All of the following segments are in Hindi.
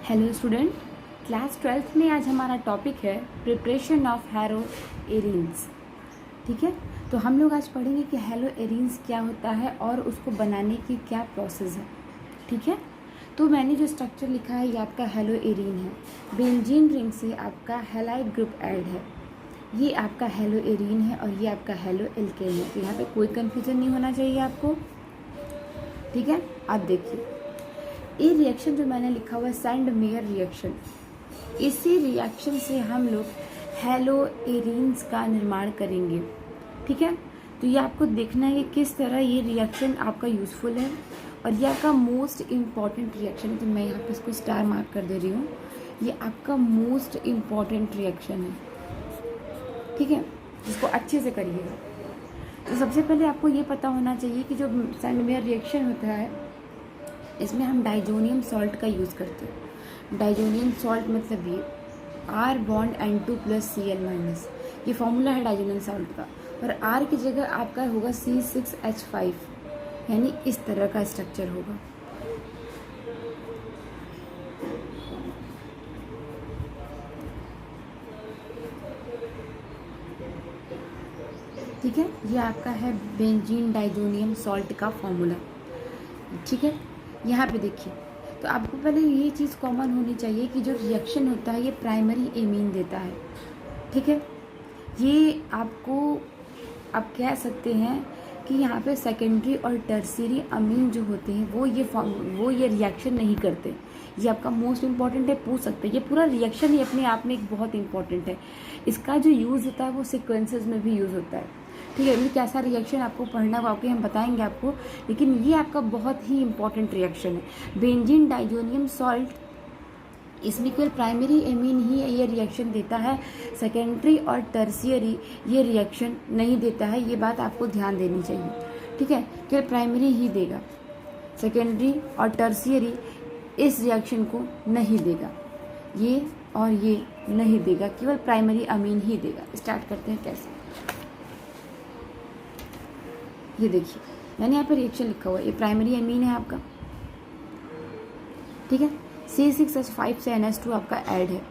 हेलो स्टूडेंट, क्लास 12th में आज हमारा टॉपिक है प्रिपरेशन ऑफ हैलो एरीन्स। ठीक है, तो हम लोग आज पढ़ेंगे कि हैलो एरीन्स क्या होता है और उसको बनाने की क्या प्रोसेस है। ठीक है, तो मैंने जो स्ट्रक्चर लिखा है ये आपका हैलो एरीन है। बेंजीन रिंग से आपका हैलाइड ग्रुप ऐड है, ये आपका हैलो एरीन है और ये आपका हैलो एल्केन है। तो यहाँ पे कोई कन्फ्यूजन नहीं होना चाहिए आपको। ठीक है, आप देखिए ये रिएक्शन जो मैंने लिखा हुआ है सैंड मेयर रिएक्शन, इसी रिएक्शन से हम लोग हैलो एरीन्स का निर्माण करेंगे। ठीक है, तो ये आपको देखना है कि किस तरह ये रिएक्शन आपका यूज़फुल है और ये आपका मोस्ट इम्पॉर्टेंट रिएक्शन है। तो मैं यहाँ पे इसको स्टार मार्क कर दे रही हूँ, ये आपका मोस्ट इम्पॉर्टेंट रिएक्शन है। ठीक है, इसको अच्छे से करिएगा। तो सबसे पहले आपको ये पता होना चाहिए कि जो सैंड मेयर रिएक्शन होता है इसमें हम डाइजोनियम सॉल्ट का यूज़ करते हैं। डाइजोनियम सॉल्ट मतलब ये R बॉन्ड N2+Cl-, ये फॉर्मूला है डाइजोनियम सॉल्ट का। और R की जगह आपका होगा C6H5, यानी इस तरह का स्ट्रक्चर होगा। ठीक है, ये आपका है बेंजीन डाइजोनियम सॉल्ट का फॉर्मूला। ठीक है, यहाँ पे देखिए, तो आपको पहले ये चीज़ कॉमन होनी चाहिए कि जो रिएक्शन होता है ये प्राइमरी एमीन देता है। ठीक है, ये आपको आप कह सकते हैं कि यहाँ पे सेकेंडरी और टर्शियरी अमीन जो होते हैं वो ये रिएक्शन नहीं करते। ये आपका मोस्ट इम्पॉर्टेंट है, पूछ सकते हैं। ये पूरा रिएक्शन ही अपने आप में एक बहुत इंपॉर्टेंट है। इसका जो यूज़ होता है वो सीक्वेंसेस में भी यूज़ होता है। ठीक है, ये कैसा रिएक्शन आपको पढ़ना वाकई हम बताएंगे आपको, लेकिन ये आपका बहुत ही इंपॉर्टेंट रिएक्शन है। बेंजीन डाइजोनियम सॉल्ट, इसमें केवल प्राइमरी एमीन ही ये रिएक्शन देता है, सेकेंडरी और टर्शियरी ये रिएक्शन नहीं देता है। ये बात आपको ध्यान देनी चाहिए। ठीक है, केवल प्राइमरी ही देगा, सेकेंडरी और टर्शियरी इस रिएक्शन को नहीं देगा, ये और ये नहीं देगा, केवल प्राइमरी अमीन ही देगा। स्टार्ट करते हैं कैसे। ये देखिए, मैंने यहाँ पे रिएक्शन लिखा हुआ है, ये प्राइमरी एमीन है आपका। ठीक है, C6H5 से NH2 आपका ऐड है।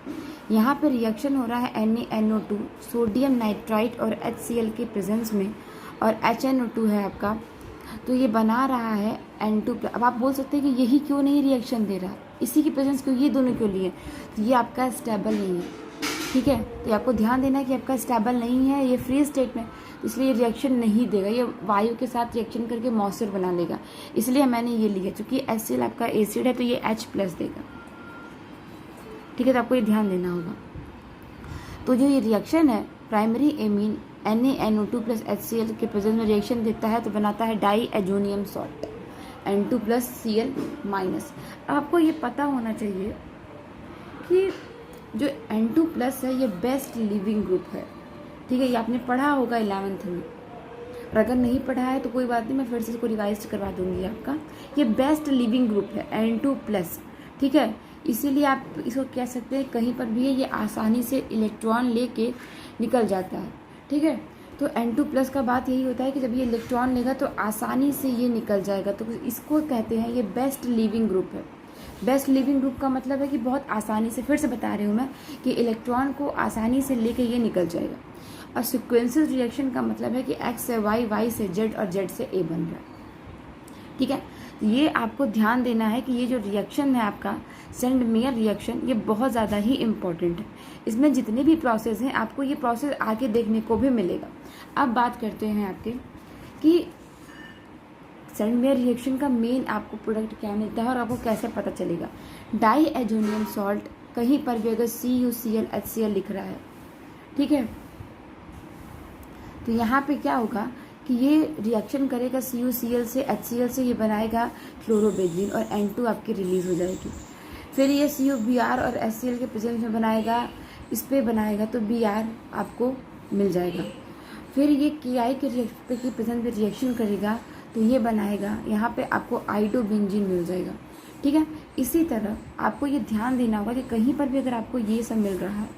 यहाँ पे रिएक्शन हो रहा है NaNO2 सोडियम नाइट्राइट और HCl के प्रेजेंस में, और HNO2 है आपका, तो ये बना रहा है N2+। अब आप बोल सकते हैं कि यही क्यों नहीं रिएक्शन दे रहा, इसी की प्रेजेंस क्यों, ये दोनों क्यों लिए, तो ये आपका स्टेबल नहीं है। ठीक है, तो आपको ध्यान देना है कि आपका स्टेबल नहीं है, ये फ्री स्टेट में, इसलिए रिएक्शन नहीं देगा। ये वायु के साथ रिएक्शन करके मॉइस्चर बना लेगा, इसलिए मैंने ये लिया। क्योंकि HCl आपका एसिड है तो ये H+ देगा। ठीक है, तो आपको ये ध्यान देना होगा। तो जो ये रिएक्शन है प्राइमरी एमीन NaNO2+HCl के प्रेजेंस में रिएक्शन देता है तो बनाता है डाईएजोनियम सॉल्ट N2+Cl-। आपको ये पता होना चाहिए कि जो N2+ है ये बेस्ट लिविंग ग्रुप है। ठीक है, ये आपने पढ़ा होगा 11th में, और अगर नहीं पढ़ा है तो कोई बात नहीं, मैं फिर से इसको रिवाइज करवा दूंगी आपका। ये बेस्ट लिविंग ग्रुप है N2+। ठीक है, इसीलिए आप इसको कह सकते हैं कहीं पर भी है, ये आसानी से इलेक्ट्रॉन लेके निकल जाता है। ठीक है, तो N2+ का बात यही होता है कि जब ये इलेक्ट्रॉन लेगा तो आसानी से ये निकल जाएगा, तो इसको कहते हैं ये बेस्ट लिविंग ग्रुप है। बेस्ट लिविंग ग्रुप का मतलब है कि बहुत आसानी से, फिर से बता रही हूँ मैं, कि इलेक्ट्रॉन को आसानी से लेके ये निकल जाएगा। और सीक्वेंशियल रिएक्शन का मतलब है कि X से Y, Y से Z और Z से A बन रहा है। ठीक है, ये आपको ध्यान देना है कि ये जो रिएक्शन है आपका सैंड मेयर रिएक्शन, ये बहुत ज़्यादा ही इम्पॉर्टेंट है। इसमें जितने भी प्रोसेस हैं आपको ये प्रोसेस आगे देखने को भी मिलेगा। अब बात करते हैं आपके कि सैंड मेयर रिएक्शन का मेन आपको प्रोडक्ट क्या मिलता है और आपको कैसे पता चलेगा। डाईएजोनियम सॉल्ट, कहीं पर भी अगर CuCl HCl लिख रहा है, ठीक है, तो यहाँ पे क्या होगा कि ये रिएक्शन करेगा CuCl से HCl से, ये बनाएगा क्लोरोबेंजीन और N2 आपकी रिलीज हो जाएगी। फिर ये CuBr और HCl के प्रेजेंस में बनाएगा, इस पर बनाएगा तो Br आपको मिल जाएगा। फिर ये Ki के प्रेजेंस में रिएक्शन करेगा तो ये बनाएगा, यहाँ पे आपको आइडोबेंजीन मिल जाएगा। ठीक है, इसी तरह आपको ये ध्यान देना होगा कि कहीं पर भी अगर आपको ये सब मिल रहा है,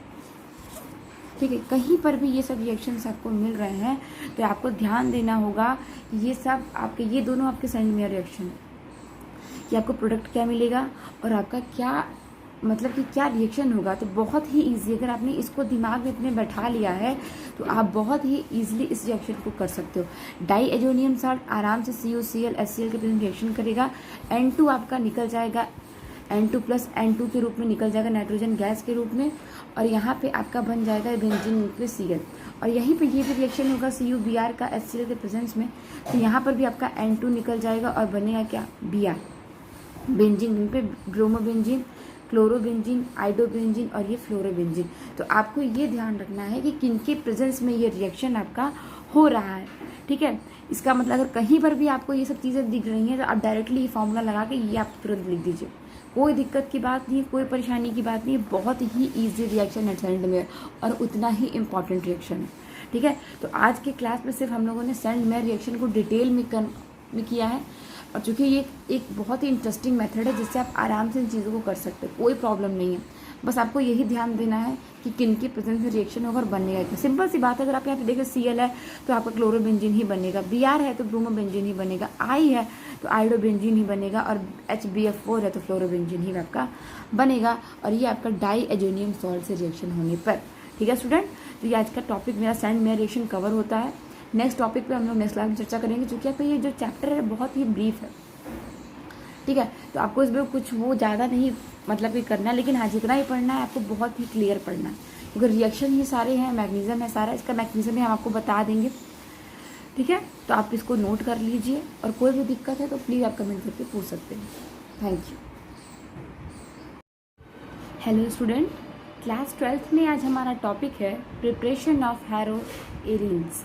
ठीक है, कहीं पर भी ये सब रिएक्शंस आपको मिल रहे हैं तो आपको ध्यान देना होगा कि ये सब आपके, ये दोनों आपके सैंड मेयर रिएक्शन है कि आपको प्रोडक्ट क्या मिलेगा और आपका क्या मतलब कि क्या रिएक्शन होगा, तो बहुत ही ईजी, अगर आपने इसको दिमाग में इतने बैठा लिया है तो आप बहुत ही ईजिली इस रिएक्शन को कर सकते हो। डाई एजोनियम सॉल्ट आराम से CuCl HCl के प्रेजेंट रिएक्शन करेगा, N2 आपका निकल जाएगा, N2 प्लस N2 के रूप में निकल जाएगा नाइट्रोजन गैस के रूप में, और यहाँ पे आपका बन जाएगा बेंजीन न्यूक्लियस Cl, और यहीं पे ये भी रिएक्शन होगा CuBr का HCl के प्रेजेंस में, तो यहाँ पर भी आपका N2 निकल जाएगा और बनेगा क्या, Br, बेंजीन पे ब्रोमोबेंजीन, क्लोरोबेंजीन, आइडोबेंजीन और ये फ्लोरोबेंजीन। तो आपको ये ध्यान रखना है कि किनके प्रेजेंस में ये रिएक्शन आपका हो रहा है, ठीक है। इसका मतलब अगर कहीं पर भी आपको ये सब चीज़ें दिख रही हैं तो आप डायरेक्टली ये फॉर्मूला लगा के ये आप तुरंत लिख दीजिए, कोई दिक्कत की बात नहीं है, कोई परेशानी की बात नहीं है, बहुत ही ईजी रिएक्शन है सेंड में और उतना ही इम्पॉर्टेंट रिएक्शन है, ठीक है। तो आज के क्लास में सिर्फ हम लोगों ने सेंड में रिएक्शन को डिटेल में किया है, और चूँकि ये एक बहुत ही इंटरेस्टिंग मेथड है जिससे आप आराम से इन चीज़ों को कर सकते हो, कोई प्रॉब्लम नहीं है। बस आपको यही ध्यान देना है कि किन के प्रेजेंस में रिएक्शन होगा और बनेगा क्या। सिंपल सी बात है, अगर आप यहाँ पे देखें Cl है तो आपका क्लोरोबेंजीन ही बनेगा, Br है तो ब्रोमोबेंजीन ही बनेगा, I है तो आइडोबेंजीन ही बनेगा, और HBF4 है तो फ्लोरोबेंजीन ही आपका बनेगा, और ये आपका डाई एजोनियम सॉल्ट से रिएक्शन होने पर, ठीक है स्टूडेंट। तो ये आज का टॉपिक मेरा सेंड में रिएक्शन कवर होता है। नेक्स्ट टॉपिक पे हम लोग नेक्स्ट क्लास में चर्चा करेंगे, क्योंकि आपका ये जो चैप्टर है बहुत ही ब्रीफ है, ठीक है। तो आपको इसमें कुछ वो ज़्यादा नहीं मतलब कि करना है, लेकिन हाँ जितना ही पढ़ना है आपको बहुत ही क्लियर पढ़ना है, क्योंकि रिएक्शन ही सारे हैं, मैग्नीशियम है सारा, इसका मैग्नीशियम भी हम आपको बता देंगे, ठीक है। तो आप इसको नोट कर लीजिए, और कोई भी दिक्कत है तो प्लीज़ आप कमेंट करके पूछ सकते हैं। Thank you. Hello student, class 12th में आज हमारा टॉपिक है प्रिपरेशन ऑफ हैलो एरीन्स,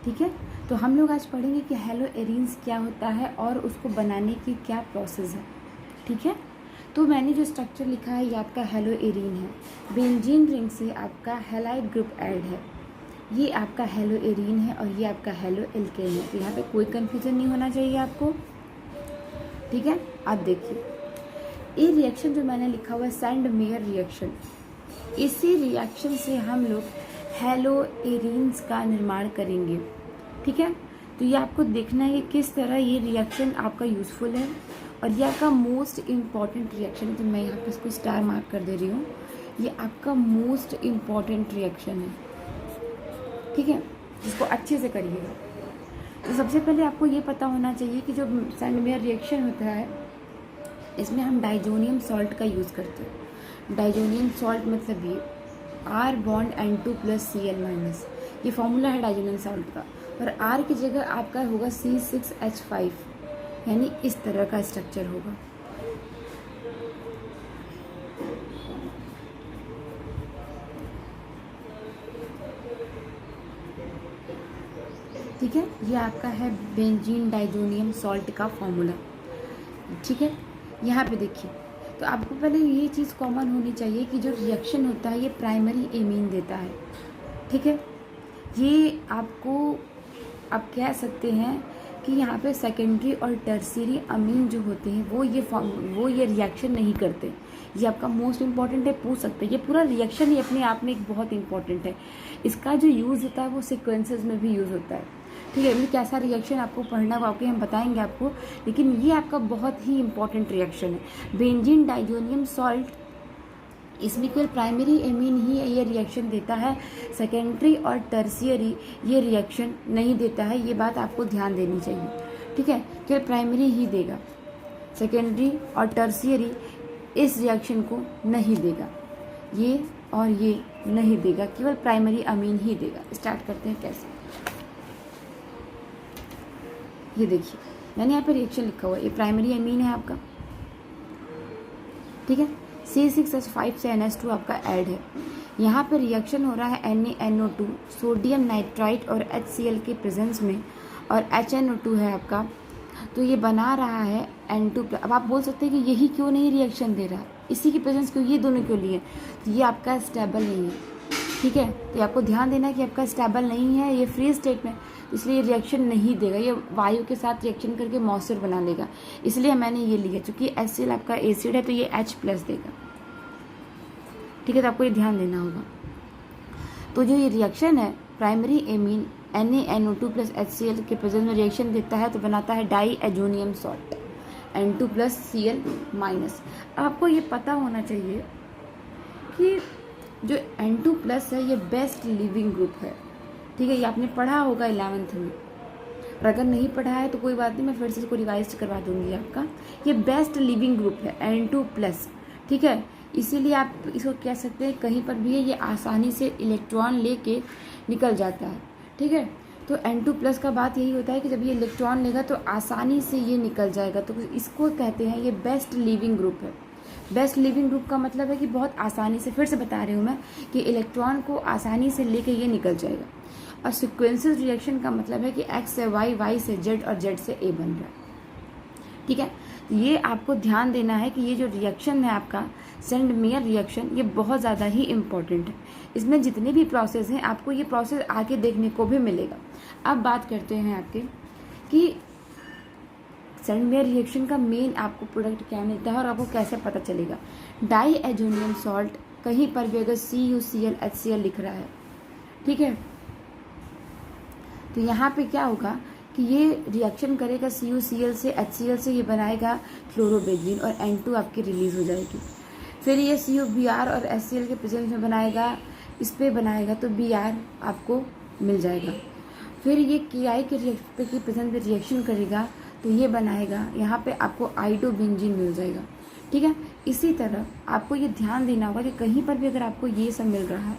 ठीक है। तो हम लोग आज पढ़ेंगे कि हैलो एरीन्स क्या होता है और उसको बनाने की क्या प्रोसेस है, ठीक है। तो मैंने जो स्ट्रक्चर लिखा है ये आपका हैलो एरीन है, बेंजीन रिंग से आपका हैलाइड ग्रुप ऐड है, ये आपका हैलो एरीन है, और ये आपका हैलो एल्केन है। तो यहाँ पे कोई कन्फ्यूजन नहीं होना चाहिए आपको, ठीक है। आप देखिए ये रिएक्शन जो मैंने लिखा हुआ है सैंड मेयर रिएक्शन, इसी रिएक्शन से हम लोग हैलो एरीन्स का निर्माण करेंगे, ठीक है। तो ये आपको देखना है कि किस तरह ये रिएक्शन आपका यूज़फुल है, और ये आपका मोस्ट इम्पॉर्टेंट रिएक्शन है। तो मैं यहाँ पे इसको स्टार मार्क कर दे रही हूँ, ये आपका मोस्ट इम्पॉर्टेंट रिएक्शन है, ठीक है, जिसको अच्छे से करिएगा। तो सबसे पहले आपको ये पता होना चाहिए कि जो सैंड मेयर रिएक्शन होता है इसमें हम डाइजोनियम सॉल्ट का यूज़ करते हैं। डाइजोनियम सॉल्ट मतलब ये R bond N2 plus Cl-, ये फॉर्मूला है डाइजोनियम सॉल्ट का, और R की जगह आपका होगा C6H5, यानी इस तरह का स्ट्रक्चर होगा, ठीक है। ये आपका है बेंजीन डाइजोनियम सॉल्ट का फॉर्मूला, ठीक है। यहाँ पे देखिए, तो आपको पहले ये चीज़ कॉमन होनी चाहिए कि जो रिएक्शन होता है ये प्राइमरी एमीन देता है, ठीक है। ये आपको आप कह सकते हैं कि यहाँ पे सेकेंडरी और टर्शियरी अमीन जो होते हैं वो ये रिएक्शन नहीं करते। ये आपका मोस्ट इम्पॉर्टेंट है, पूछ सकते हैं। ये पूरा रिएक्शन ही अपने आप में एक बहुत इंपॉर्टेंट है। इसका जो यूज़ होता है वो सीक्वेंसेस में भी यूज़ होता है, ठीक है। मतलब कैसा रिएक्शन आपको पढ़ना वाकई हम बताएंगे आपको, लेकिन ये आपका बहुत ही इंपॉर्टेंट रिएक्शन है। बेंजीन डाइजोनियम सॉल्ट, इसमें केवल प्राइमरी एमीन ही ये रिएक्शन देता है, सेकेंडरी और टर्शियरी ये रिएक्शन नहीं देता है। ये बात आपको ध्यान देनी चाहिए, ठीक है। केवल प्राइमरी ही देगा, सेकेंडरी और टर्शियरी इस रिएक्शन को नहीं देगा, ये और ये नहीं देगा, केवल प्राइमरी अमीन ही देगा। स्टार्ट करते हैं कैसे। ये देखिए मैंने यहाँ पे रिएक्शन लिखा हुआ है, ये प्राइमरी अमीन है आपका, ठीक है। C6H5 से NH2 आपका ऐड है। यहाँ पे रिएक्शन हो रहा है NaNO2 सोडियम नाइट्राइट और HCl के प्रेजेंस में, और HNO2 है आपका, तो ये बना रहा है N2। अब आप बोल सकते हैं कि यही क्यों नहीं रिएक्शन दे रहा, इसी की प्रेजेंस क्यों, ये दोनों क्यों लिए, तो ये आपका स्टेबल नहीं है, ठीक है। तो आपको ध्यान देना है कि आपका स्टेबल नहीं है, ये फ्री स्टेट में, इसलिए रिएक्शन नहीं देगा, ये वायु के साथ रिएक्शन करके मॉइस्चर बना लेगा, इसलिए मैंने ये लिया। क्योंकि HCl आपका एसिड है तो ये H+ देगा, ठीक है। तो आपको ये ध्यान देना होगा। तो जो ये रिएक्शन है primary amine NaNO2 plus HCl के प्रेजेंस में रिएक्शन देता है तो बनाता है diazonium salt, N2 plus Cl minus. आपको ये पता होना चाहिए कि जो N2 प्लस है ये बेस्ट लिविंग ग्रुप है। ठीक है, ये आपने पढ़ा होगा 11th में, और अगर नहीं पढ़ा है तो कोई बात नहीं, मैं फिर से इसको रिवाइज करवा दूंगी आपका। ये बेस्ट लिविंग ग्रुप है N2 प्लस। ठीक है, इसीलिए आप इसको कह सकते हैं कहीं पर भी है ये आसानी से इलेक्ट्रॉन लेके निकल जाता है। ठीक है, तो N2 प्लस का बात यही होता है कि जब ये इलेक्ट्रॉन लेगा तो आसानी से ये निकल जाएगा, तो इसको कहते हैं ये बेस्ट लिविंग ग्रुप है। बेस्ट लिविंग ग्रुप का मतलब है कि बहुत आसानी से, फिर से बता रही हूँ मैं, कि इलेक्ट्रॉन को आसानी से लेके ये निकल जाएगा। और सिक्वेंशियल रिएक्शन का मतलब है कि X से Y, Y से Z और Z से A बन रहा है। ठीक है, ये आपको ध्यान देना है कि ये जो रिएक्शन है आपका सेंड मेयर रिएक्शन, ये बहुत ज़्यादा ही इम्पॉर्टेंट है। इसमें जितने भी प्रोसेस हैं आपको ये प्रोसेस आगे देखने को भी मिलेगा। अब बात करते हैं आपके कि सेंड मेयर रिएक्शन का मेन आपको प्रोडक्ट क्या मिलता है और आपको कैसे पता चलेगा। डाई एजोनियम सॉल्ट, कहीं पर भी अगर CuCl HCl लिख रहा है, ठीक है, तो यहाँ पे क्या होगा कि ये रिएक्शन करेगा CuCl से HCl से, ये बनाएगा क्लोरोबेंजीन और N2 आपकी रिलीज हो जाएगी। फिर ये CuBr और HCl के प्रेजेंस में बनाएगा, इस पर बनाएगा तो Br आपको मिल जाएगा। फिर ये Ki के प्रेजेंस में रिएक्शन करेगा तो ये बनाएगा, यहाँ पे आपको आइडोबेंजीन मिल जाएगा। ठीक है, इसी तरह आपको ये ध्यान देना होगा कि कहीं पर भी अगर आपको ये सब मिल रहा है,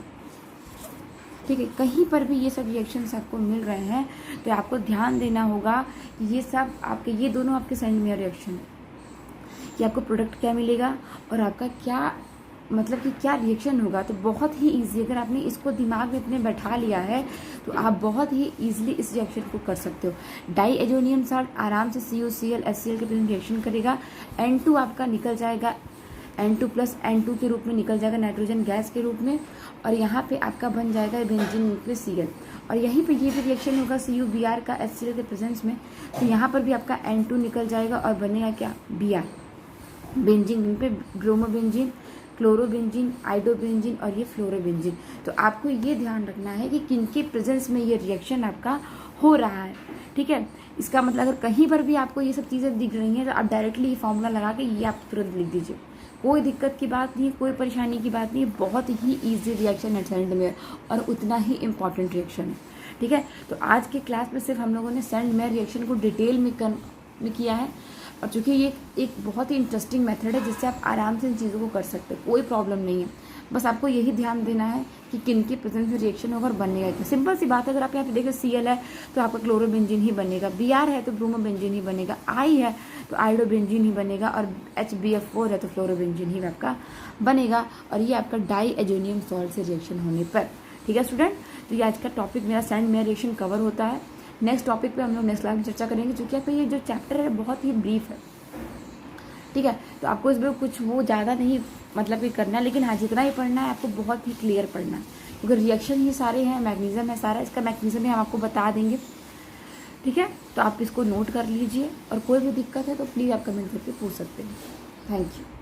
ठीक है, कहीं पर भी ये सब रिएक्शंस आपको मिल रहे हैं तो आपको ध्यान देना होगा कि ये सब आपके, ये दोनों आपके सेंड मेयर रिएक्शन है कि आपको प्रोडक्ट क्या मिलेगा और आपका क्या मतलब कि क्या रिएक्शन होगा। तो बहुत ही ईजी, अगर आपने इसको दिमाग में अपने बैठा लिया है तो आप बहुत ही ईजिली इस रिएक्शन को कर सकते हो। डाई एजोनियम सॉल्ट आराम से CuCl HCl के प्रेजेंस रिएक्शन करेगा, N2 आपका निकल जाएगा, N2 प्लस N2 के रूप में निकल जाएगा नाइट्रोजन गैस के रूप में, और यहाँ पे आपका बन जाएगा बेंजीन न्यूक्लियस Cl। और यहीं पे ये भी रिएक्शन होगा CuBr का HCl के प्रेजेंस में, तो यहाँ पर भी आपका N2 निकल जाएगा और बनेगा क्या, Br बेंजीन पे ब्रोमोबेंजीन, क्लोरोबेंजीन, आइडोबेंजीन और ये फ्लोरोबेंजीन। तो आपको ये ध्यान रखना है कि किनके प्रेजेंस में ये रिएक्शन आपका हो रहा है। ठीक है, इसका मतलब अगर कहीं पर भी आपको ये सब चीज़ें दिख रही हैं तो आप डायरेक्टली ये फॉर्मूला लगा के ये आप तुरंत लिख दीजिए, कोई दिक्कत की बात नहीं है, कोई परेशानी की बात नहीं है। बहुत ही ईजी रिएक्शन है सेंड मेयर और उतना ही इम्पॉर्टेंट रिएक्शन है। ठीक है, तो आज के क्लास में सिर्फ हम लोगों ने सेंड मेयर रिएक्शन को डिटेल में किया है, और चूँकि ये एक बहुत ही इंटरेस्टिंग मेथड है जिससे आप आराम से इन चीज़ों को कर सकते हो, कोई प्रॉब्लम नहीं है। बस आपको यही ध्यान देना है कि किन के प्रेजेंस में रिएक्शन होगा और बनेगा क्या। सिंपल सी बात है, अगर आप यहाँ पे देखें Cl है तो आपका क्लोरोबेंजीन ही बनेगा, Br है तो ब्रोमोबेंजीन ही बनेगा, I है तो आइडोबेंजीन ही बनेगा, और HBF4 है तो फ्लोरोबेंजीन ही आपका बनेगा, और ये आपका डाई एजोनियम सॉल्ट से रिएक्शन होने पर। ठीक है स्टूडेंट, तो ये आज का टॉपिक मेरा सेंड मेयर रिएक्शन कवर होता है। नेक्स्ट टॉपिक पे हम लोग नेक्स्ट क्लास में चर्चा करेंगे, क्योंकि आपका ये जो चैप्टर है बहुत ही ब्रीफ है। ठीक है, तो आपको इसमें कुछ वो ज़्यादा नहीं मतलब कि करना है, लेकिन हाँ जितना ही पढ़ना है आपको बहुत ही क्लियर पढ़ना है, क्योंकि रिएक्शन ही सारे हैं, मैग्नीशियम है सारा, इसका मैग्नीशियम भी हम आपको बता देंगे। ठीक है, तो आप इसको नोट कर लीजिए, और कोई भी दिक्कत है तो प्लीज़ आप कमेंट करके पूछ सकते हैं। Thank you.